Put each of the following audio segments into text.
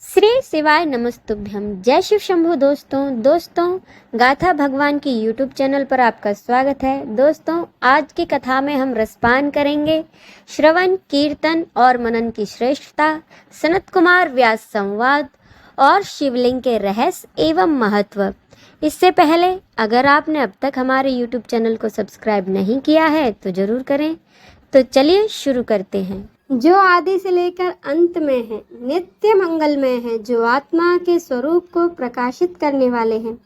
श्री शिवाय नमस्तुभ्यम। जय शिव शंभु। दोस्तों गाथा भगवान की यूट्यूब चैनल पर आपका स्वागत है। दोस्तों, आज की कथा में हम रसपान करेंगे श्रवण, कीर्तन और मनन की श्रेष्ठता, सनत कुमार व्यास संवाद और शिवलिंग के रहस्य एवं महत्व। इससे पहले अगर आपने अब तक हमारे यूट्यूब चैनल को सब्सक्राइब नहीं किया है तो जरूर करें। तो चलिए शुरू करते हैं। जो आदि से लेकर अंत में है, नित्य मंगलमय है, जो आत्मा के स्वरूप को प्रकाशित करने वाले हैं,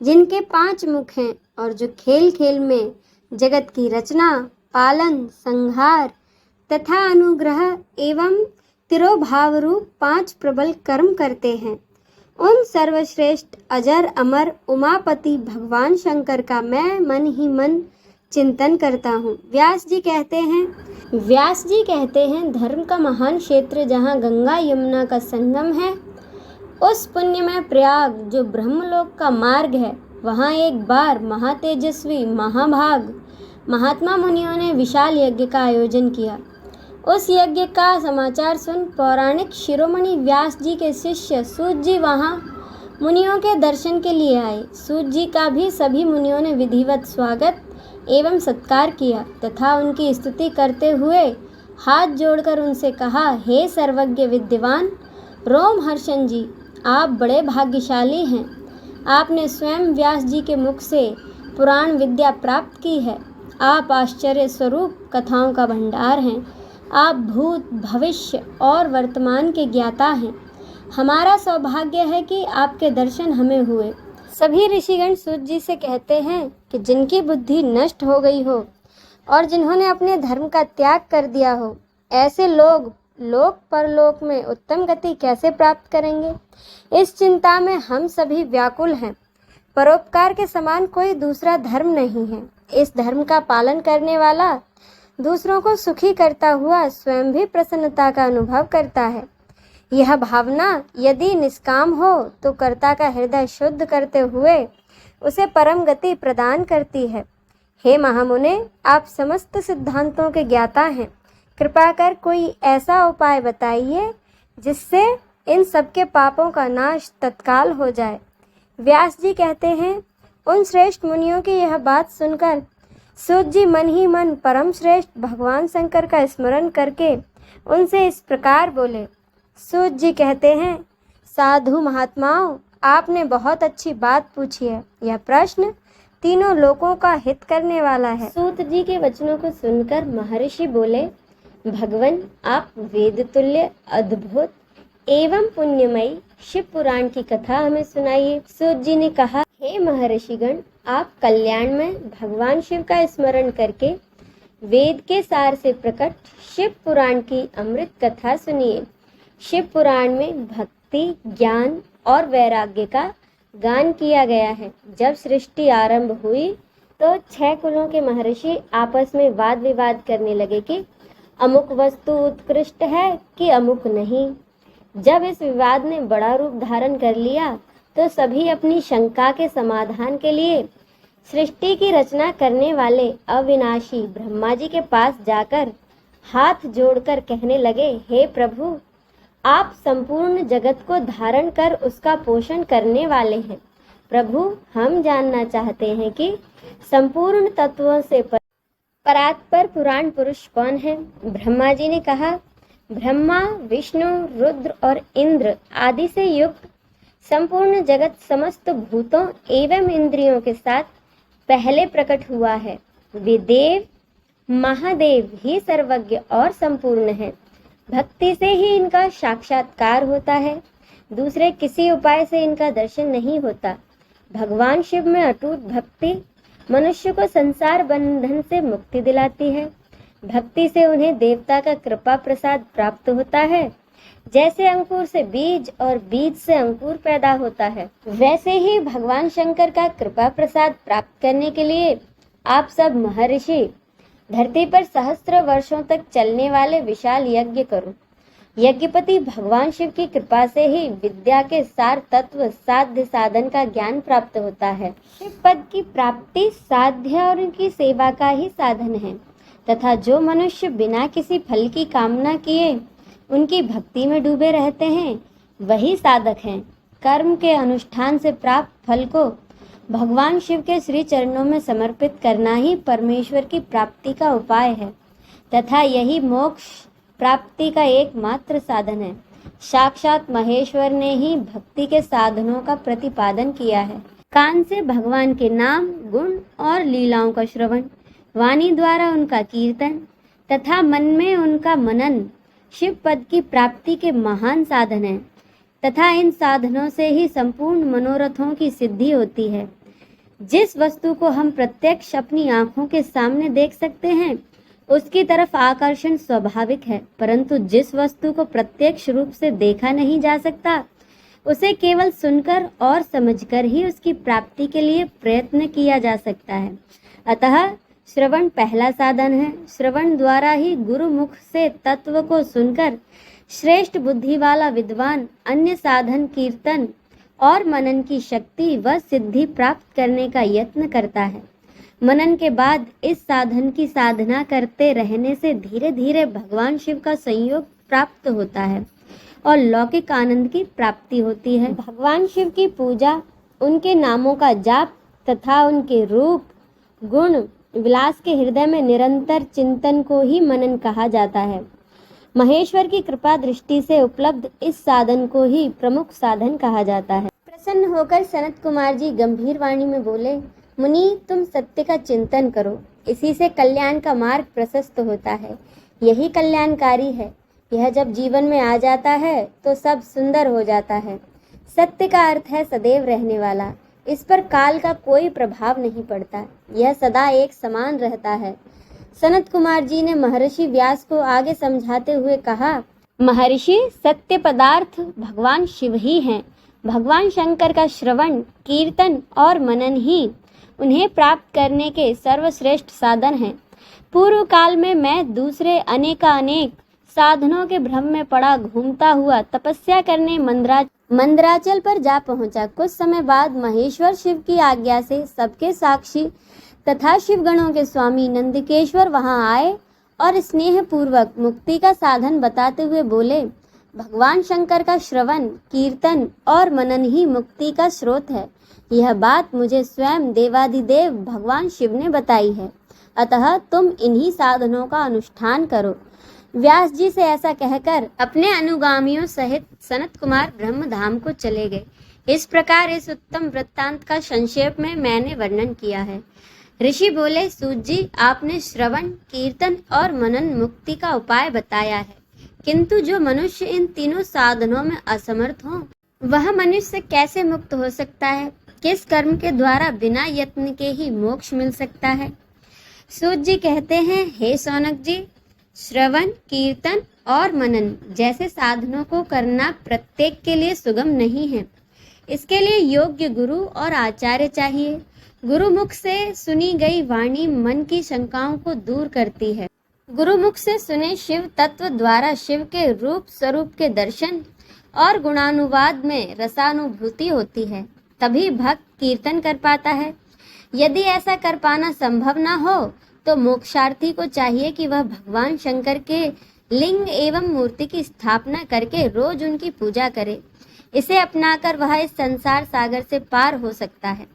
जिनके 5 मुख हैं और जो खेल खेल में जगत की रचना, पालन, संहार तथा अनुग्रह एवं तिरोभाव रूप 5 प्रबल कर्म करते हैं, उन सर्वश्रेष्ठ अजर अमर उमापति भगवान शंकर का मैं मन ही मन चिंतन करता हूँ। व्यास जी कहते हैं धर्म का महान क्षेत्र जहाँ गंगा यमुना का संगम है, उस पुण्यमय प्रयाग जो ब्रह्मलोक का मार्ग है, वहाँ एक बार महातेजस्वी महाभाग महात्मा मुनियों ने विशाल यज्ञ का आयोजन किया। उस यज्ञ का समाचार सुन पौराणिक शिरोमणि व्यास जी के शिष्य सूत जी वहाँ मुनियों के दर्शन के लिए आए। सूत जी का भी सभी मुनियों ने विधिवत स्वागत एवं सत्कार किया तथा उनकी स्तुति करते हुए हाथ जोड़कर उनसे कहा, हे सर्वज्ञ विद्वान रोमहर्षण जी, आप बड़े भाग्यशाली हैं। आपने स्वयं व्यास जी के मुख से पुराण विद्या प्राप्त की है। आप आश्चर्य स्वरूप कथाओं का भंडार हैं। आप भूत, भविष्य और वर्तमान के ज्ञाता हैं। हमारा सौभाग्य है कि आपके दर्शन हमें हुए। सभी ऋषिगण सूत जी से कहते हैं कि जिनकी बुद्धि नष्ट हो गई हो और जिन्होंने अपने धर्म का त्याग कर दिया हो, ऐसे लोग लोक परलोक में उत्तम गति कैसे प्राप्त करेंगे? इस चिंता में हम सभी व्याकुल हैं। परोपकार के समान कोई दूसरा धर्म नहीं है। इस धर्म का पालन करने वाला दूसरों को सुखी करता हुआ स्वयं भी प्रसन्नता का अनुभव करता है। यह भावना यदि निष्काम हो तो कर्ता का हृदय शुद्ध करते हुए उसे परम गति प्रदान करती है। हे महामुने, आप समस्त सिद्धांतों के ज्ञाता हैं। कृपा कर कोई ऐसा उपाय बताइए जिससे इन सबके पापों का नाश तत्काल हो जाए। व्यास जी कहते हैं, उन श्रेष्ठ मुनियों की यह बात सुनकर सूत जी मन ही मन परम श्रेष्ठ भगवान शंकर का स्मरण करके उनसे इस प्रकार बोले। सूत जी कहते हैं, साधु महात्माओं, आपने बहुत अच्छी बात पूछी है। यह प्रश्न तीनों लोकों का हित करने वाला है। सूत जी के वचनों को सुनकर महर्षि बोले, भगवान, आप वेद तुल्य अद्भुत एवं पुण्यमयी शिव पुराण की कथा हमें सुनाइए। सूत जी ने कहा, हे महर्षिगण, आप कल्याण में भगवान शिव का स्मरण करके वेद के सार से प्रकट शिव पुराण की अमृत कथा सुनिए। शिव पुराण में भक्ति, ज्ञान और वैराग्य का गान किया गया है। जब सृष्टि आरंभ हुई तो 6 कुलों के महर्षि आपस में वाद विवाद करने लगे कि अमुक वस्तु उत्कृष्ट है कि अमुक नहीं। जब इस विवाद ने बड़ा रूप धारण कर लिया तो सभी अपनी शंका के समाधान के लिए सृष्टि की रचना करने वाले अविनाशी ब्रह्मा जी के पास जाकर हाथ जोड़कर कहने लगे, हे प्रभु, आप संपूर्ण जगत को धारण कर उसका पोषण करने वाले हैं। प्रभु, हम जानना चाहते हैं कि संपूर्ण तत्वों से परात्पर पुराण पुरुष कौन है? ब्रह्मा जी ने कहा, ब्रह्मा, विष्णु, रुद्र और इंद्र आदि से युक्त संपूर्ण जगत समस्त भूतों एवं इंद्रियों के साथ पहले प्रकट हुआ है। वे देव, महादेव ही सर्वज्ञ और संपूर्ण है। भक्ति से ही इनका साक्षात्कार होता है। दूसरे किसी उपाय से इनका दर्शन नहीं होता। भगवान शिव में अटूट भक्ति मनुष्य को संसार बंधन से मुक्ति दिलाती है। भक्ति से उन्हें देवता का कृपा प्रसाद प्राप्त होता है। जैसे अंकुर से बीज और बीज से अंकुर पैदा होता है, वैसे ही भगवान शंकर का कृपा प्रसाद प्राप्त करने के लिए आप सब महर्षि धरती पर सहस्त्र वर्षों तक चलने वाले विशाल यज्ञ करो। यज्ञपति भगवान शिव की कृपा से ही विद्या के सार तत्व साध्य साधन का ज्ञान प्राप्त होता है। शिव पद की प्राप्ति साध्य और उनकी सेवा का ही साधन है तथा जो मनुष्य बिना किसी फल की कामना किए उनकी भक्ति में डूबे रहते हैं, वही साधक हैं। कर्म के अनुष्ठान से प्राप्त फल को भगवान शिव के श्री चरणों में समर्पित करना ही परमेश्वर की प्राप्ति का उपाय है तथा यही मोक्ष प्राप्ति का एकमात्र साधन है। साक्षात महेश्वर ने ही भक्ति के साधनों का प्रतिपादन किया है। कान से भगवान के नाम, गुण और लीलाओं का श्रवण, वाणी द्वारा उनका कीर्तन तथा मन में उनका मनन शिव पद की प्राप्ति के महान साधन है तथा इन साधनों से ही संपूर्ण मनोरथों की सिद्धि होती है। जिस वस्तु को हम प्रत्यक्ष अपनी आंखों के सामने देख सकते हैं उसकी तरफ आकर्षण स्वाभाविक है, परंतु जिस वस्तु को प्रत्यक्ष रूप से देखा नहीं जा सकता उसे केवल सुनकर और समझकर ही उसकी प्राप्ति के लिए प्रयत्न किया जा सकता है। अतः श्रवण पहला साधन है। श्रवण द्वारा ही गुरु मुख से तत्व को सुनकर श्रेष्ठ बुद्धि वाला विद्वान अन्य साधन कीर्तन और मनन की शक्ति व सिद्धि प्राप्त करने का यत्न करता है। मनन के बाद इस साधन की साधना करते रहने से धीरे धीरे भगवान शिव का संयोग प्राप्त होता है और लौकिक आनंद की प्राप्ति होती है। भगवान शिव की पूजा, उनके नामों का जाप तथा उनके रूप, गुण, विलास के हृदय में निरंतर चिंतन को ही मनन कहा जाता है। महेश्वर की कृपा दृष्टि से उपलब्ध इस साधन को ही प्रमुख साधन कहा जाता है। प्रसन्न होकर सनत कुमार जी गंभीर वाणी में बोले, मुनि, तुम सत्य का चिंतन करो, इसी से कल्याण का मार्ग प्रशस्त होता है। यही कल्याणकारी है। यह जब जीवन में आ जाता है तो सब सुंदर हो जाता है। सत्य का अर्थ है सदैव रहने वाला। इस पर काल का कोई प्रभाव नहीं पड़ता। यह सदा एक समान रहता है। सनत कुमार जी ने महर्षि व्यास को आगे समझाते हुए कहा, महर्षि, सत्य पदार्थ भगवान शिव ही हैं। भगवान शंकर का श्रवण, कीर्तन और मनन ही उन्हें प्राप्त करने के सर्वश्रेष्ठ साधन हैं। पूर्व काल में मैं दूसरे अनेकानेक साधनों के भ्रम में पड़ा घूमता हुआ तपस्या करने मंदराचल पर जा पहुंचा। कुछ समय बाद महेश्वर शिव की आज्ञा से सबके साक्षी तथा शिवगणों के स्वामी नंदिकेश्वर वहां आए और स्नेह पूर्वक मुक्ति का साधन बताते हुए बोले, भगवान शंकर का श्रवण, कीर्तन और मनन ही मुक्ति का स्रोत है। यह बात मुझे स्वयं देवादिदेव भगवान शिव ने बताई है। अतः तुम इन्हीं साधनों का अनुष्ठान करो। व्यास जी से ऐसा कहकर अपने अनुगामियों सहित सनत कुमार ब्रह्मधाम को चले गए। इस प्रकार इस उत्तम वृत्तांत का संक्षेप में मैंने वर्णन किया है। ऋषि बोले, सूत जी, आपने श्रवण, कीर्तन और मनन मुक्ति का उपाय बताया है, किंतु जो मनुष्य इन तीनों साधनों में असमर्थ हो वह मनुष्य कैसे मुक्त हो सकता है? किस कर्म के द्वारा बिना यत्न के ही मोक्ष मिल सकता है? सूत जी कहते हैं, हे सौनक जी, श्रवण, कीर्तन और मनन जैसे साधनों को करना प्रत्येक के लिए सुगम नहीं है। इसके लिए योग्य गुरु और आचार्य चाहिए। गुरुमुख से सुनी गई वाणी मन की शंकाओं को दूर करती है। गुरुमुख से सुने शिव तत्व द्वारा शिव के रूप स्वरूप के दर्शन और गुणानुवाद में रसानुभूति होती है। तभी भक्त कीर्तन कर पाता है। यदि ऐसा कर पाना संभव न हो तो मोक्षार्थी को चाहिए कि वह भगवान शंकर के लिंग एवं मूर्ति की स्थापना करके रोज उनकी पूजा करे। इसे अपनाकर वह इस संसार सागर से पार हो सकता है।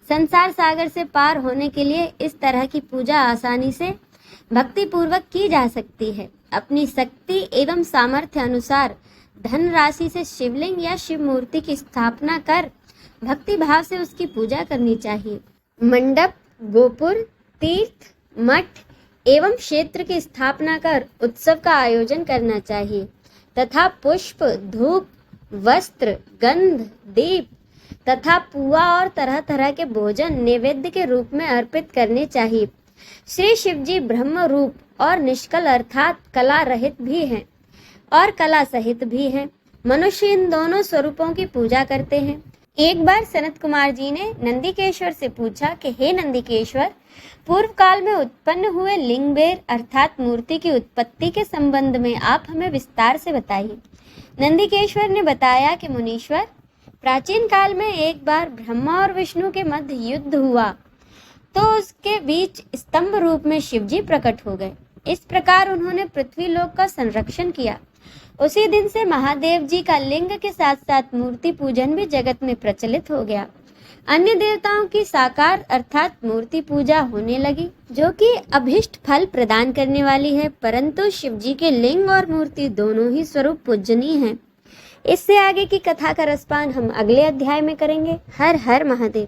संसार सागर से पार होने के लिए इस तरह की पूजा आसानी से भक्ति पूर्वक की जा सकती है। अपनी शक्ति एवं सामर्थ्य अनुसार धन राशि से शिवलिंग या शिव मूर्ति की स्थापना कर भक्ति भाव से उसकी पूजा करनी चाहिए। मंडप, गोपुर, तीर्थ, मठ एवं क्षेत्र की स्थापना कर उत्सव का आयोजन करना चाहिए तथा पुष्प, धूप, वस्त्र, गंध, दीप तथा पुआ और तरह तरह के भोजन नैवेद्य के रूप में अर्पित करने चाहिए। श्री शिवजी ब्रह्म रूप और निष्कल अर्थात कला रहित भी हैं और कला सहित भी हैं। मनुष्य इन दोनों स्वरूपों की पूजा करते हैं। एक बार सनत कुमार जी ने नंदिकेश्वर से पूछा कि हे नंदिकेश्वर, पूर्व काल में उत्पन्न हुए लिंगबेर अर्थात मूर्ति की उत्पत्ति के संबंध में आप हमें विस्तार से बताइए। नंदिकेश्वर ने बताया कि मुनीश्वर, प्राचीन काल में एक बार ब्रह्मा और विष्णु के मध्य युद्ध हुआ तो उसके बीच स्तंभ रूप में शिवजी प्रकट हो गए। इस प्रकार उन्होंने पृथ्वी लोक का संरक्षण किया। उसी दिन से महादेव जी का लिंग के साथ साथ मूर्ति पूजन भी जगत में प्रचलित हो गया। अन्य देवताओं की साकार अर्थात मूर्ति पूजा होने लगी, जो कि अभिष्ट फल प्रदान करने वाली है, परंतु शिव जी के लिंग और मूर्ति दोनों ही स्वरूप पूजनीय हैं। इससे आगे की कथा का रसपान हम अगले अध्याय में करेंगे। हर हर महादेव।